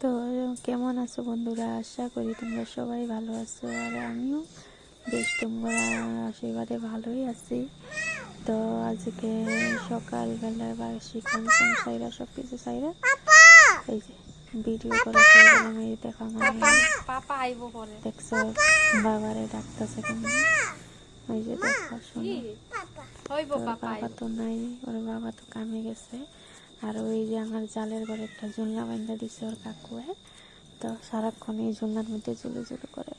তো কেমন আছো বন্ধুরা? আশা করি তোমরা সবাই ভালো আছো, আর আমিও বেশ তোমরা আশীর্বাদে ভালোই আছি। তো আজকে সকালবেলায় বাসি কাম সাইরা সব কিছু সাইরা এই যে ভিডিও করা শুরু করলাম। এই দেখো আমার পাপা আইবো পরে দেখছো বাবারে ডাকতেছে কেমন, ওই যে দেখো শোনো। হইবো তোর পাপা বাবা আইবো। তো নাই, ওর বাবা তো কামে গেছে। আর ওই যে আমার জালের ঘরে একটা ঝুলনা বান্ধা দিছে ওর কাকু, তো সারাক্ষণ এই ঝুলনার মধ্যে ঝুলু করে।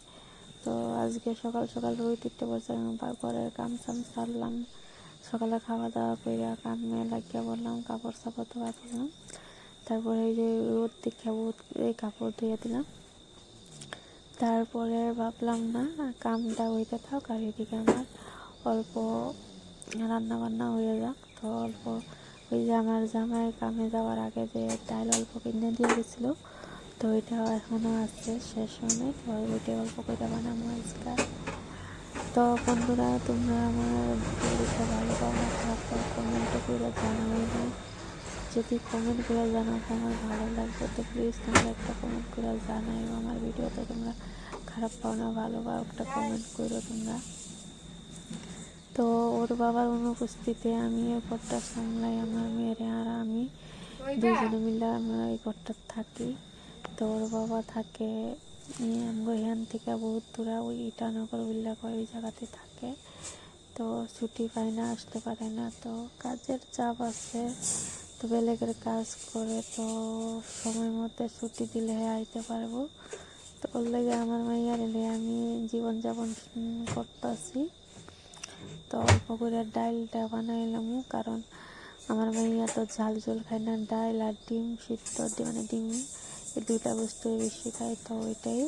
তো আজকে সকাল সকাল রোদ উঠতে বলছে, ঘরের কাম সাম সারলাম, সকালে খাওয়া দাওয়া করে কামে লাগিয়ে বললাম, কাপড় সাপড় ধোয়া দিলাম। তারপরে এই যে রোদ দেখে এই কাপড় ধুয়ে দিলাম। তারপরে ভাবলাম না কামটা হইতে থাক, আর এদিকে আমার অল্প রান্না বান্না হয়ে যাক। তো অল্প ওই যে আমার জামাই কামে যাওয়ার আগে যে ডাল অল্প কিনে দিয়ে গেছিলো, তো ওইটা এখনও আছে, শেষ হয় নাই। তো ওইটা অল্প করে বানাবো আজকে। তো বন্ধুরা, তোমরা আমার ভিডিওটা ভালো পাও না খারাপ পাও কমেন্টে করে জানাই না। যদি কমেন্ট করে জানাও আমার ভালো লাগবে, তো প্লিজ তোমরা একটা কমেন্ট করে জানাই। আমার ভিডিওতে তোমরা খারাপ পাও না ভালো পাও একটা কমেন্ট করো তোমরা। তো ওর বাবার অনুপস্থিতিতে আমি এই ঘরটা সামলাই, আমার মেয়েরে আর আমি দুজনে মিলে আমরা এই ঘরটা থাকি। তো ওর বাবা থাকে আমরা এখান থেকে বহুত দূরা, ওই ইটানগর উল্লা করে ওই জায়গাতে থাকে। তো ছুটি পায় না, আসতে পারে না, তো কাজের চাপ আছে, তো বেলেগের কাজ করে, তো সময় মতো ছুটি দিলে আইতে পারবো। তো ওর লেগে আমার মাইয়ার এলে আমি জীবনযাপন করতেছি। তো অল্প করে ডাইলটা বানাইলাম, কারণ আমার মাইয়া তো ঝাল ঝোল খায় না, ডাইল আর ডিম সিদ্ধ মানে ডিম, এই দুইটা বস্তু বেশি খায়। তো ওইটাই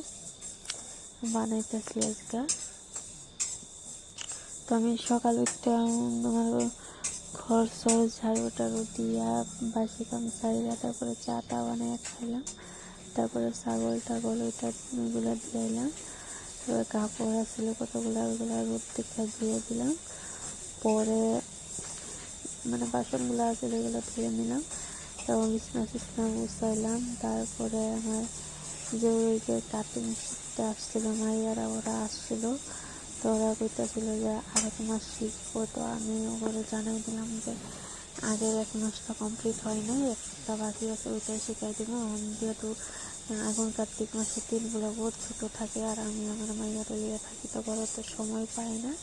বানাইতেছি আজকে। তো আমি সকাল উঠতে আমার ঘর সর ঝাড়ু টাড়ু দিয়া বাসি কাম সারিয়া তারপরে চাটা বানিয়ে খাইলাম। তারপরে ছাগল ওইগুলো দিলাম। তারপরে কাপড় আসলে কতগুলো ওইগুলো রোদ থেকে ধুয়ে দিলাম। পরে মানে বাসনগুলো আছে ওইগুলো ধুয়ে নিলাম। তারপর বিছনা গুছাইলাম। তারপরে আমার যে ওই যে কাটিং শিখতে আসছিলো মাইয়ারা, ওরা আসছিলো। তো ওরা কইতেছিল যে আরও তোমার শিখবো। তো আমি ওগুলো জানাই দিলাম যে আগের 1 মাসটা কমপ্লিট হয় নাই, 1 সপ্তাহ বাকি আছে, ওইটাই শিখাই দেবো। যেহেতু এখন কার্তিক মাসে দিনগুলো বহুত ছোটো থাকে, আর আমি আমার মাইয়াটা লিয়ে থাকি, তো ঘরে তো সময় পাই না।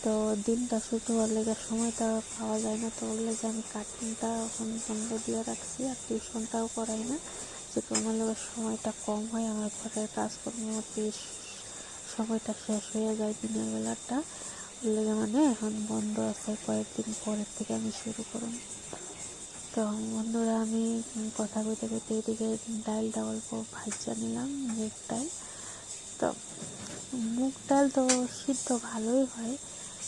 তো দিনটা ছোটো হওয়ার লেগে সময়টা পাওয়া যায় না। তো ওর লেগে আমি কাটিংটা এখন বন্ধ দিয়ে রাখছি, আর টিউশনটাও করাই না, যেহেতু আমার লেগে সময়টা কম হয়। আমার ঘরের কাজকর্ম বেশ সময়টা শেষ হয়ে যায় দিনের বেলাটা, ওর লেগে মানে এখন বন্ধ আছে, কয়েকদিন পরের থেকে আমি শুরু করব। তো বন্ধুরা, আমি কথা কইতে কইতে এদিকে ডালটা অল্প ভাজা নিলাম, মুগ ডাল। তো মুগ ডাল তো সিদ্ধ ভালোই হয়,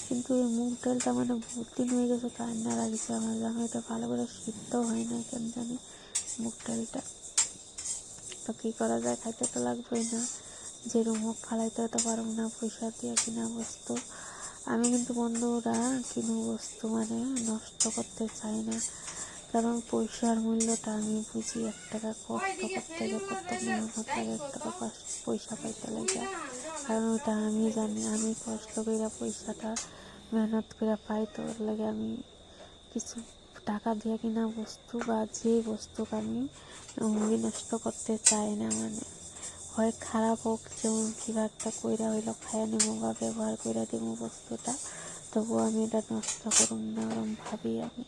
কিন্তু এই মুগ ডালটা মানে বহুত দিন হয়ে গেছে, তো রান্না রাখছে আমার জামাইটা, ভালো করে সিদ্ধ হয় না কেন জানি মুগ ডালটা। তো কী করা যায়, খাইতে তো লাগবেই না, যেরকম মুখ ফালাইতে তো পারবো না, পয়সা দিয়ে কিনা বস্তু। আমি কিন্তু বন্ধুরা কিনো বস্তু মানে নষ্ট করতে চাই না, কারণ পয়সার মূল্যটা আমি বুঝি। 1 টাকা কষ্ট করতে গেলে কত মেহনত লাগে, 1 টাকা পয়সা পাইতে লাগে, কারণ ওটা আমি জানি। আমি কষ্ট করে পয়সাটা মেহনত করে পাই, তো ওর লাগে আমি কিছু টাকা দিয়ে কিনা বস্তু বা যে বস্তু আমি নষ্ট করতে চাই না। মানে হয় খারাপ হোক, যেমন কিবা একটা কইরা হইলো খাইয়া নেবো বা ব্যবহার করে দেবো বস্তুটা, তবুও আমি এটা নষ্ট করুম না, ওরম ভাবি আমি।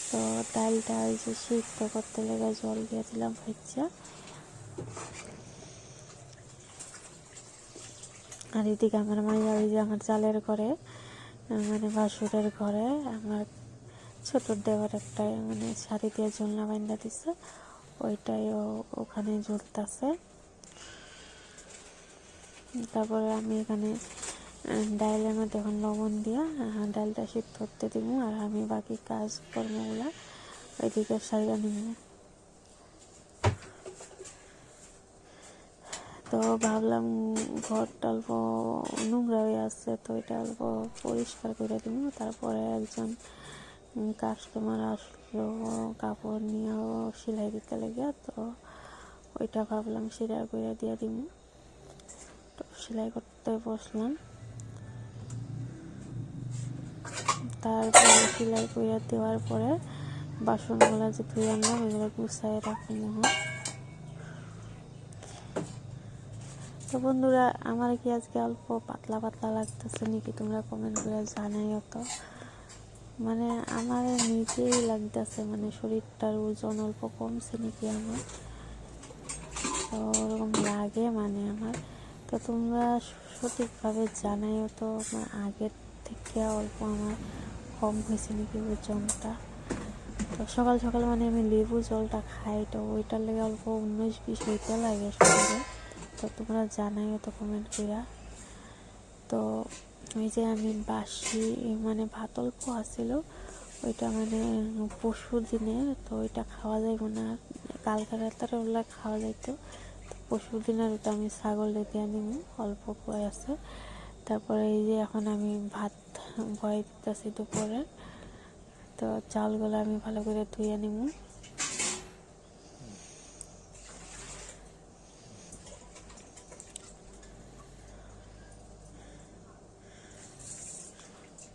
তো ডালটা ওই যে সিদ্ধ করতে লেগে জল দিয়ে দিলাম ভাজা। আর এদিকে আমার মাইয়া ওই যে আমার জালের ঘরে মানে ভাসুরের ঘরে আমার ছোট দেওয়ার একটা মানে শাড়ি দিয়ে ঝুলনা বান্ধা দিছে, ওইটাই ওখানে ঝুলতেছে। তারপরে আমি এখানে ডালের মধ্যে এখন লবণ দিয়া ডালটা সিদ্ধ করতে দিব, আর আমি বাকি কাজকর্মগুলা ওইদিকে সাইডা নিব। তো ভাবলাম ঘরটা অল্প নোংরা হয়ে আছে, তো এটা অল্প পরিষ্কার করে দিব। তারপরে একজন কাস্টমার আসলো কাপড় নিয়ে সেলাই দিতে লেগে, তো ওইটা ভাবলাম সেলাই করে দিয়ে দিব। তো সেলাই করতে বসলাম, তারপরে সেলাই করে দেওয়ার পরে বাসনগুলো যে ধুয়ে আনলাম এগুলো গুছাই রাখবো। তো বন্ধুরা, আমার কি আজকে অল্প পাতলা পাতলা লাগতেছে নাকি তোমরা কমেন্ট করে জানাইও তো। মানে আমার নিজেই লাগতেছে মানে শরীরটার ওজন অল্প কমছে নাকি আমার, তো ওরকম লাগে মানে আমার। তো তোমরা সঠিকভাবে জানাইও তো আগের থেকে অল্প আমার কম হয়েছে নাকি ওজনটা। তো সকাল সকাল মানে আমি লেবু জলটা খাই, তো ওইটার লেগে অল্প 19-20 হইতে লাগে শরীরে। তো তোমরা জানাইও তো কমেন্ট কইরা। তো ওই যে আমি বাসি মানে ভাত অল্প আছিল, ওইটা মানে পরশুর দিনে, তো ওইটা খাওয়া যাইব না, কালকে রাতের ওগুলা খাওয়া যাইতো। তো পরশুর দিনের ওটা আমি ছাগলে দিয়ে নিব, অল্প বয় আছে। তারপরে এই যে এখন আমি ভাত বয় দিতেছি দুপুরে। তো চালগুলো আমি ভালো করে ধুয়ে নিব।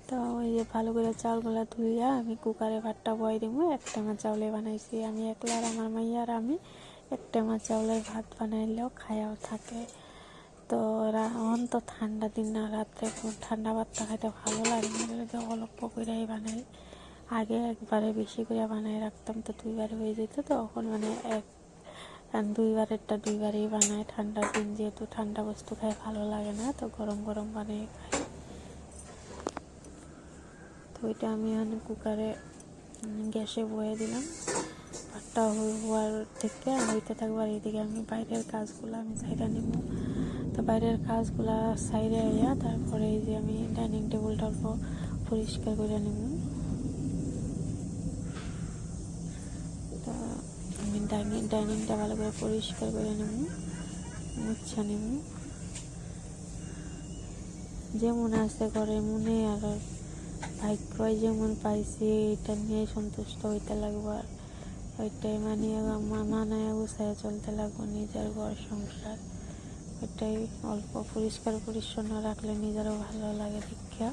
তো ওই যে ভালো করে চাউলগুলো ধুইয়া আমি কুকারে ভাতটা বয় দিব। 1 টেমা চাউলে বানাইছি আমি একলা আর আমার মাইয়া আর আমি। 1 টেমা চাউলের ভাত বানাইলেও খায়াও থাকে। তো এখন তো ঠান্ডা দিন না, রাত্রে ঠান্ডা ভাতটা খাইতে ভালো লাগে না, অল্প করেই বানাই। আগে একবারে বেশি করে বানাই রাখতাম, তো 2বার হয়ে যেত। তো এখন মানে 2বারেরটা 2বারেই বানাই। ঠান্ডার দিন যেহেতু ঠান্ডা বস্তু খাই ভালো লাগে না, তো গরম গরম বানিয়ে খাই। তো ওইটা আমি এখন কুকারে গ্যাসে বয়ে দিলাম। ভাতটা হওয়ার থেকে হইতে থাকবো, আর এইদিকে আমি বাইরের কাজগুলো আমি সাইডে নিব। তো বাইরের কাজগুলো সাইডে আইয়া তারপরে এই যে আমি ডাইনিং টেবিলটা অল্প পরিষ্কার করে নিব। তো আমি ডাইনিংটা ভালো করে পরিষ্কার করে নেব, মুছা নেব। যেমন আছে ঘরে মনে আর ভাগ্য যেমন পাইছি এটা নিয়ে সন্তুষ্ট হইতে লাগবো, আর ওইটাই মানায় গুছায় চলতে লাগবো নিজের ঘর সংসার। ওইটাই অল্প পরিষ্কার পরিচ্ছন্ন রাখলে নিজেরও ভালো লাগে দীক্ষা।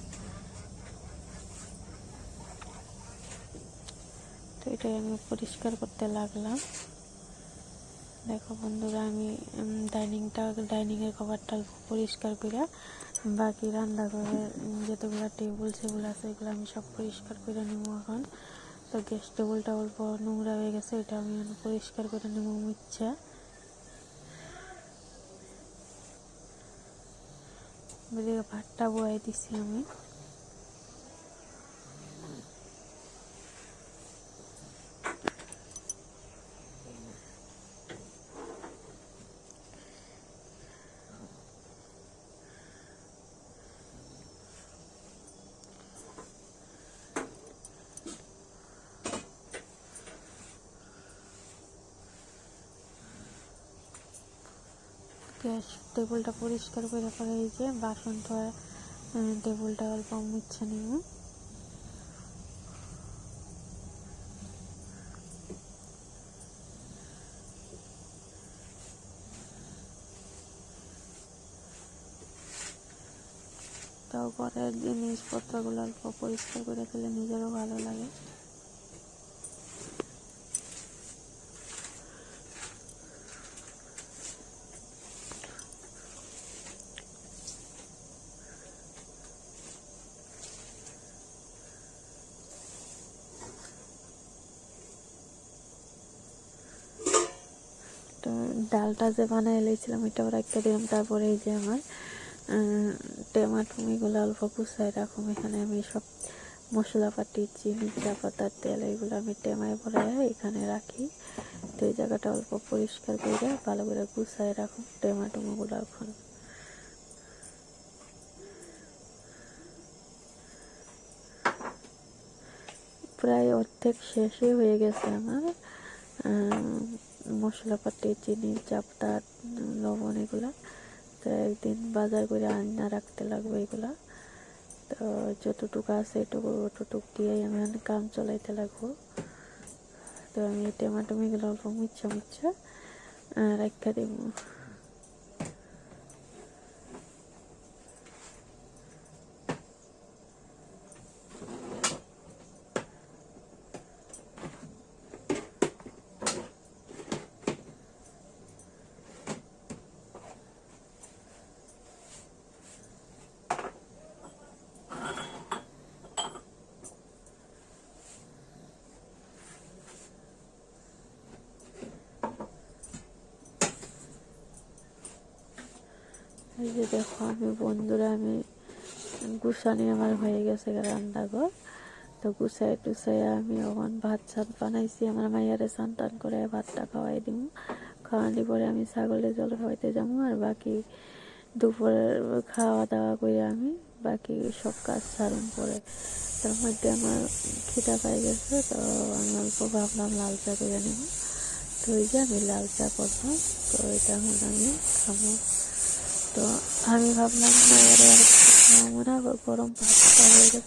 তো এটাই আমি পরিষ্কার করতে লাগলাম। দেখো বন্ধুরা, আমি ডাইনিংয়ের কভারটা অল্প পরিষ্কার করে বাকি রান্নাঘরের যতগুলো টেবিল সেগুলো আছে এগুলো আমি সব পরিষ্কার করে নেব এখন। তো গ্যাস টেবিলটা অল্প নোংরা হয়ে গেছে, এটা আমি পরিষ্কার করে নেব মুচ্ছা। ভাতটা বয়ে দিছি আমি। গ্যাস টেবিলটা পরিষ্কার করে পরে এই যে বাসন ধোয়া টেবিলটা অল্প মুছে নিব। তো ঘরের জিনিসপত্রগুলো অল্প পরিষ্কার করে দিলে নিজেরও ভালো লাগে। তো ডালটা যে বানাই লইছিলাম এটাও রাখতে দিলাম। তারপরে এই যে আমার টমেটোগুলো অল্প গুছাই রাখুম। এখানে আমি সব মশলাপাতি, চিনি, চা পাতার তেল এগুলো আমি টেমায় ভরে এখানে রাখি। তো এই জায়গাটা অল্প পরিষ্কার করে ভালো করে গুছাই রাখুন টমেটোগুলো। এখন প্রায় অর্ধেক শেষই হয়ে গেছে আমার মশলাপাতি, চিনি, চা পাতা, লবণ এগুলা। তো একদিন বাজার করে আনা রাখতে লাগবে এগুলা। তো যতটুকু আছে অতটুক দিয়েই আমি কাম চলাইতে লাগবো। তো আমি টমেটোগুলো অল্প মুচ্ছা রাখা দেব। এই যে দেখো আমি বন্ধুরা, আমি গুছানি আমার হয়ে গেছে রান্নাঘর। তো গুছাই টুছাই আমি এখন ভাত সাত বানাইছি, আমার মাইয়ারে স্নান টান করে ভাতটা খাওয়াই দিব। খাওয়ানি পরে আমি ছাগলের জল খাওয়াইতে যাবো, আর বাকি দুপুরের খাওয়া দাওয়া করে আমি বাকি সব কাজ সারণ পরে। তার মধ্যে আমার খিদা পাই গেছে, তো আমি অল্প ভাবলাম লাল চা করে নেব। তো ওই যে আমি লাল চা করলাম, তো এটা এখন আমি খাবো। তো আমি ভাবলাম মায়ের আর খাওয়াবো না, গরম ভাতটা হয়ে গেছে,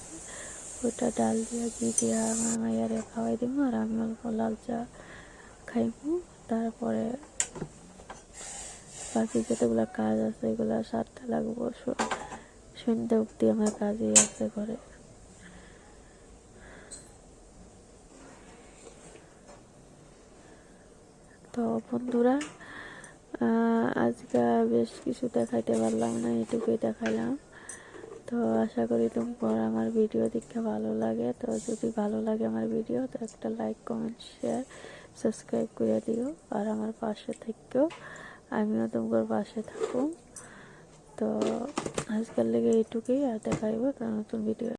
ওইটা ডাল দিয়ে ঘি দিয়ে আমার মায়ের খাওয়াই দিব, আর আমি অল্প লাল চা খাইব। তারপরে বাকি যতগুলো কাজ আছে এগুলো সারতে লাগবো, সন্ধ্যা অব্দি আমার কাজই আছে ঘরে। তো বন্ধুরা, আজকে বেশ কিছু দেখাইতে পারলাম না, এটুকুই দেখাইলাম। তো আশা করি তোমার আমার ভিডিও দেখতে ভালো লাগে। তো যদি ভালো লাগে আমার ভিডিও, তো একটা লাইক কমেন্ট শেয়ার সাবস্ক্রাইব করে দিও, আর আমার পাশে থেকেও, আমিও তোমার পাশে থাকো। তো আজকাল লেগে এইটুকুই, আর দেখাইব একটা নতুন ভিডিও।